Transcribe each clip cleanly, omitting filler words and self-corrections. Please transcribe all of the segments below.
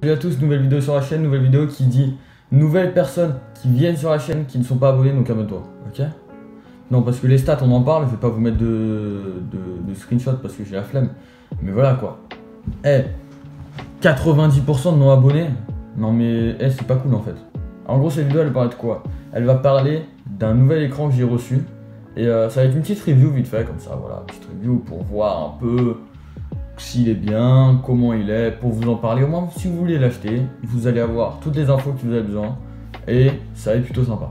Salut à tous, nouvelle vidéo sur la chaîne, nouvelle vidéo qui dit nouvelles personnes qui viennent sur la chaîne qui ne sont pas abonnés, donc abonne-toi, ok? Non, parce que les stats on en parle, je vais pas vous mettre de screenshot parce que j'ai la flemme, mais voilà quoi. 90% de non abonnés, non mais c'est pas cool en fait. En gros, cette vidéo elle parle de quoi? Elle va parler d'un nouvel écran que j'ai reçu et ça va être une petite review vite fait, comme ça, voilà, petite review pour voir un peu s'il est bien, comment il est, pour vous en parler. Au moins, si vous voulez l'acheter, vous allez avoir toutes les infos que vous avez besoin et ça va être plutôt sympa.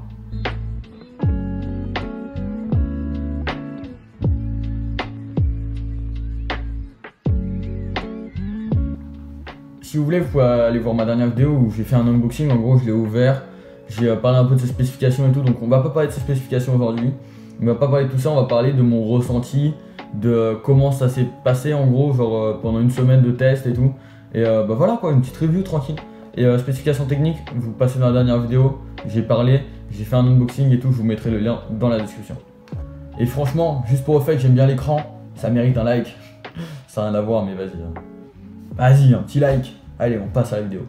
Si vous voulez, vous pouvez aller voir ma dernière vidéo où j'ai fait un unboxing. En gros, je l'ai ouvert, j'ai parlé un peu de ses spécifications et tout, donc on va pas parler de ses spécifications aujourd'hui. On va pas parler de tout ça, on va parler de mon ressenti, de comment ça s'est passé en gros, genre pendant une semaine de test et tout. Et bah voilà quoi, une petite review tranquille. Et spécifications techniques, vous passez dans la dernière vidéo, j'ai parlé, j'ai fait un unboxing et tout, je vous mettrai le lien dans la description. Et franchement, juste pour le fait que j'aime bien l'écran, ça mérite un like. Ça n'a rien à voir mais vas-y. Vas-y, un petit like. Allez, on passe à la vidéo.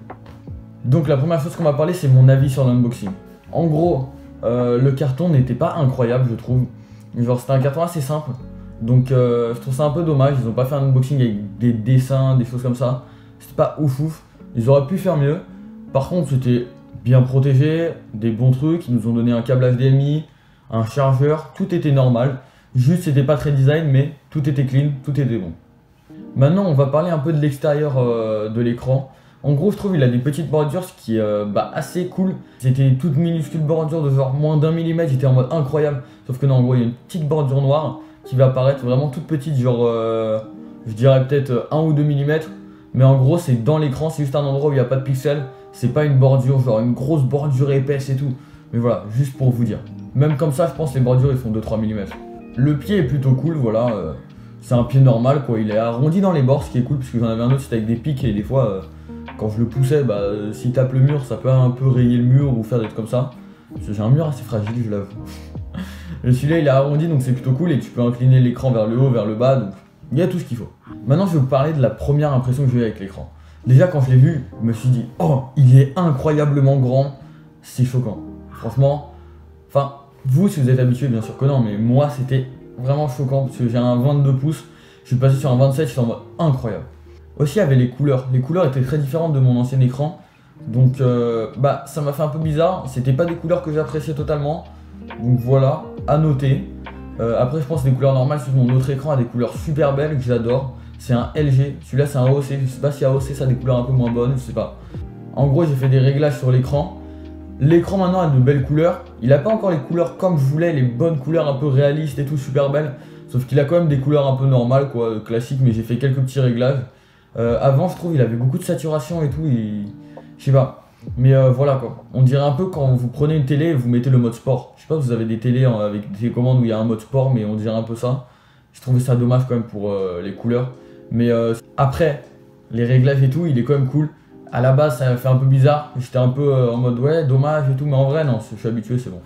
Donc la première chose qu'on va parler, c'est mon avis sur l'unboxing. En gros, le carton n'était pas incroyable, je trouve. Genre c'était un carton assez simple. Donc je trouve ça un peu dommage, ils ont pas fait un unboxing avec des dessins, des choses comme ça. C'était pas ouf ouf, ils auraient pu faire mieux. Par contre c'était bien protégé, des bons trucs, ils nous ont donné un câble HDMI, un chargeur, tout était normal. Juste c'était pas très design mais tout était clean, tout était bon. Maintenant on va parler un peu de l'extérieur de l'écran. En gros je trouve il a des petites bordures, ce qui est assez cool. C'était une toute minuscule bordure de genre moins d'1 mm, j'étais en mode incroyable. Sauf que non, en gros il y a une petite bordure noire qui va apparaître vraiment toute petite, genre je dirais peut-être 1 ou 2 mm. Mais en gros c'est dans l'écran, c'est juste un endroit où il n'y a pas de pixels. C'est pas une bordure, genre une grosse bordure épaisse et tout. Mais voilà, juste pour vous dire. Même comme ça je pense les bordures ils font 2-3 mm. Le pied est plutôt cool, voilà. C'est un pied normal quoi, il est arrondi dans les bords, ce qui est cool parce que j'en avais un autre c'était avec des pics et des fois quand je le poussais, s'il tape le mur ça peut un peu rayer le mur ou faire des trucs comme ça. Parce que j'ai un mur assez fragile, je l'avoue. Celui-là il est arrondi donc c'est plutôt cool et tu peux incliner l'écran vers le haut, vers le bas, donc il y a tout ce qu'il faut. Maintenant je vais vous parler de la première impression que j'ai eue avec l'écran. Déjà quand je l'ai vu, je me suis dit oh il est incroyablement grand, c'est choquant. Franchement, enfin vous si vous êtes habitué bien sûr que non, mais moi c'était vraiment choquant parce que j'ai un 22 pouces, je suis passé sur un 27, je suis en mode incroyable. Aussi il y avait les couleurs étaient très différentes de mon ancien écran. Donc ça m'a fait un peu bizarre, c'était pas des couleurs que j'appréciais totalement. Donc voilà, à noter. Après je pense que les couleurs normales sur mon autre écran a des couleurs super belles que j'adore. C'est un LG, celui-là c'est un AOC, je sais pas si AOC ça a des couleurs un peu moins bonnes, je sais pas. En gros j'ai fait des réglages sur l'écran. L'écran maintenant a de belles couleurs. Il a pas encore les couleurs comme je voulais, les bonnes couleurs un peu réalistes et tout, super belles. Sauf qu'il a quand même des couleurs un peu normales quoi, classiques, mais j'ai fait quelques petits réglages. Avant je trouve il avait beaucoup de saturation et tout, je sais pas. Mais voilà quoi, on dirait un peu quand vous prenez une télé et vous mettez le mode sport. Je sais pas, vous avez des télés avec des télécommandes où il y a un mode sport, mais on dirait un peu ça. Je trouvais ça dommage quand même pour les couleurs. Mais après, les réglages et tout, il est quand même cool. À la base ça m'a fait un peu bizarre, j'étais un peu en mode ouais dommage et tout, mais en vrai non, je suis habitué, c'est bon.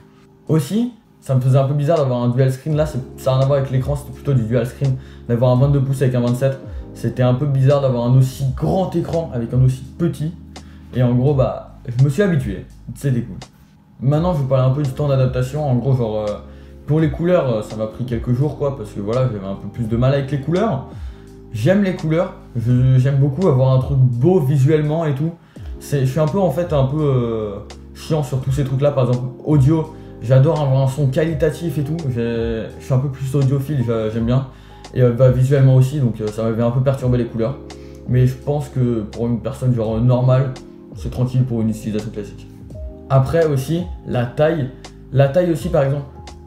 Aussi, ça me faisait un peu bizarre d'avoir un dual screen là, ça n'a rien à voir avec l'écran, c'était plutôt du dual screen. D'avoir un 22 pouces avec un 27, c'était un peu bizarre d'avoir un aussi grand écran avec un aussi petit. Et en gros je me suis habitué, c'était cool. Maintenant je vais vous parler un peu du temps d'adaptation. En gros genre pour les couleurs ça m'a pris quelques jours quoi, parce que voilà j'avais un peu plus de mal avec les couleurs. J'aime les couleurs, j'aime beaucoup avoir un truc beau visuellement et tout. Je suis un peu chiant sur tous ces trucs là, par exemple audio. J'adore avoir un son qualitatif et tout, je suis un peu plus audiophile, j'aime bien. Et visuellement aussi, donc ça m'avait un peu perturbé les couleurs. Mais je pense que pour une personne genre normale, c'est tranquille pour une utilisation classique. Après aussi, la taille aussi par exemple,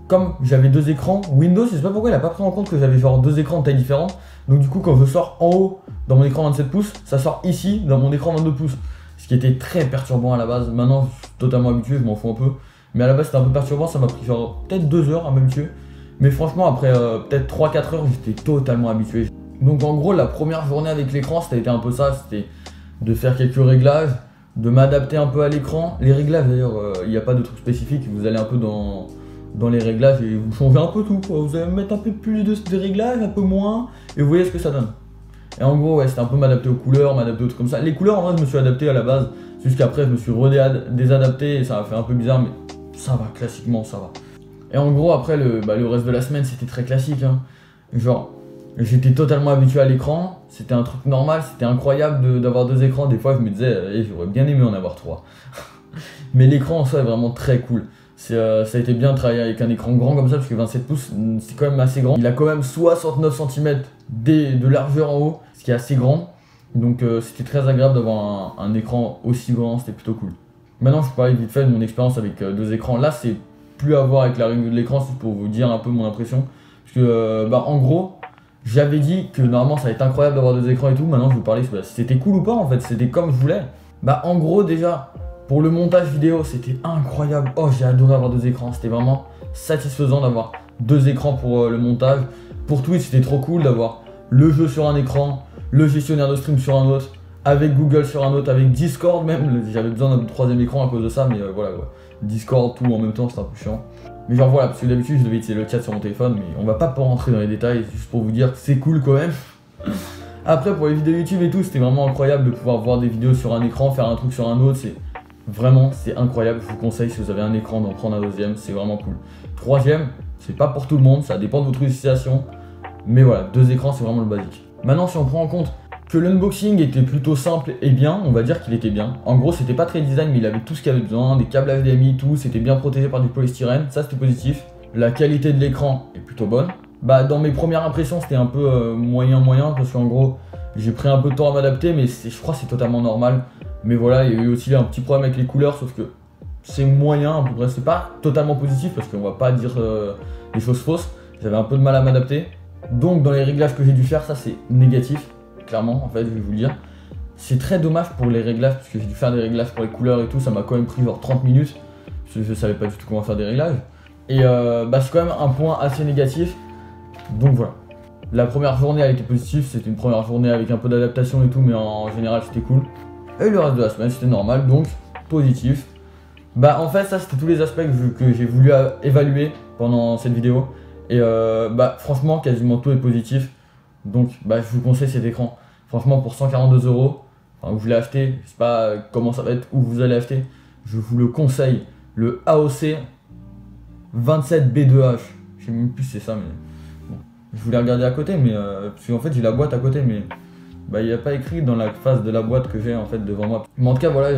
comme j'avais deux écrans, Windows, je sais pas pourquoi il a pas pris en compte que j'avais genre deux écrans de taille différente. Donc du coup quand je sors en haut dans mon écran 27 pouces, ça sort ici dans mon écran 22 pouces. Ce qui était très perturbant à la base, maintenant je suis totalement habitué, je m'en fous un peu. Mais à la base c'était un peu perturbant, ça m'a pris genre peut-être 2 heures à m'habituer. Mais franchement après peut-être 3-4 heures j'étais totalement habitué. Donc en gros la première journée avec l'écran ça a été un peu ça, c'était de faire quelques réglages, de m'adapter un peu à l'écran. Les réglages d'ailleurs, il n'y a pas de truc spécifique, vous allez un peu dans les réglages et vous changez un peu tout quoi. Vous allez mettre un peu plus de réglages, un peu moins, et vous voyez ce que ça donne. Et en gros, ouais, c'était un peu m'adapter aux couleurs, m'adapter aux trucs comme ça. Les couleurs, en vrai, je me suis adapté à la base. Jusqu'après, je me suis désadapté et ça m'a fait un peu bizarre, mais ça va, classiquement, ça va. Et en gros, après, le reste de la semaine, c'était très classique. Hein. Genre, j'étais totalement habitué à l'écran. C'était un truc normal, c'était incroyable d'avoir 2 écrans. Des fois, je me disais, j'aurais bien aimé en avoir 3. Mais l'écran en soi est vraiment très cool. Ça a été bien de travailler avec un écran grand comme ça, parce que 27 pouces, c'est quand même assez grand. Il a quand même 69 cm de largeur en haut, ce qui est assez grand. Donc c'était très agréable d'avoir un écran aussi grand, c'était plutôt cool. Maintenant, je vais parler vite fait de mon expérience avec 2 écrans. Là, c'est plus à voir avec la review de l'écran, c'est pour vous dire un peu mon impression. Parce que, en gros, j'avais dit que normalement ça allait être incroyable d'avoir 2 écrans et tout. Maintenant, je vais vous parler si c'était cool ou pas en fait, c'était comme je voulais. En gros, déjà, pour le montage vidéo, c'était incroyable. Oh, j'ai adoré avoir 2 écrans. C'était vraiment satisfaisant d'avoir 2 écrans pour le montage. Pour Twitch, c'était trop cool d'avoir le jeu sur un écran, le gestionnaire de stream sur un autre, avec Google sur un autre, avec Discord même. J'avais besoin d'un 3e écran à cause de ça, mais voilà, ouais. Discord, tout en même temps, c'était un peu chiant. Mais genre voilà, parce que d'habitude, je devais utiliser le chat sur mon téléphone, mais on va pas rentrer dans les détails, juste pour vous dire que c'est cool quand même. Après, pour les vidéos YouTube et tout, c'était vraiment incroyable de pouvoir voir des vidéos sur un écran, faire un truc sur un autre, c'est incroyable. Je vous conseille, si vous avez un écran, d'en prendre un 2e, c'est vraiment cool. 3e, c'est pas pour tout le monde, ça dépend de votre utilisation. Mais voilà, 2 écrans, c'est vraiment le basique. Maintenant, si on prend en compte que l'unboxing était plutôt simple et bien, on va dire qu'il était bien. En gros, c'était pas très design, mais il avait tout ce qu'il avait besoin, des câbles HDMI, tout, c'était bien protégé par du polystyrène, ça c'était positif. La qualité de l'écran est plutôt bonne. Dans mes premières impressions, c'était un peu moyen, parce qu'en gros, j'ai pris un peu de temps à m'adapter, mais je crois que c'est totalement normal. Mais voilà, il y a eu aussi un petit problème avec les couleurs, sauf que c'est moyen, à peu près, c'est pas totalement positif, parce qu'on va pas dire des choses fausses. J'avais un peu de mal à m'adapter. Donc dans les réglages que j'ai dû faire, ça c'est négatif, clairement, en fait, je vais vous le dire. C'est très dommage pour les réglages, parce que j'ai dû faire des réglages pour les couleurs et tout, ça m'a quand même pris genre 30 minutes, parce que je savais pas du tout comment faire des réglages. Et c'est quand même un point assez négatif, donc voilà. La première journée a été positive, c'était une première journée avec un peu d'adaptation et tout, mais en général c'était cool. Et le reste de la semaine c'était normal, donc positif. En fait ça c'était tous les aspects que j'ai voulu évaluer pendant cette vidéo. Et franchement quasiment tout est positif. Donc je vous conseille cet écran. Franchement pour 142 €, enfin, vous l'avez acheté, je sais pas comment ça va être, où vous allez acheter. Je vous le conseille, le AOC 27B2H. Je sais même plus si c'est ça, mais bon. Je voulais regarder à côté, mais parce qu'en fait j'ai la boîte à côté, mais il n'y a pas écrit dans la face de la boîte que j'ai en fait devant moi. Mais en tout cas voilà,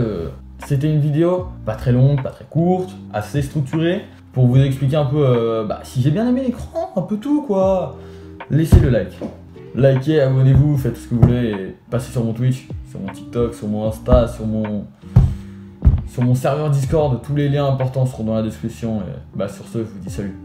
c'était une vidéo pas très longue, pas très courte, assez structurée, pour vous expliquer un peu si j'ai bien aimé l'écran, un peu tout quoi. Laissez le like. Likez, abonnez-vous, faites tout ce que vous voulez et passez sur mon Twitch, sur mon TikTok, sur mon Insta, sur mon serveur Discord. Tous les liens importants seront dans la description et sur ce, je vous dis salut.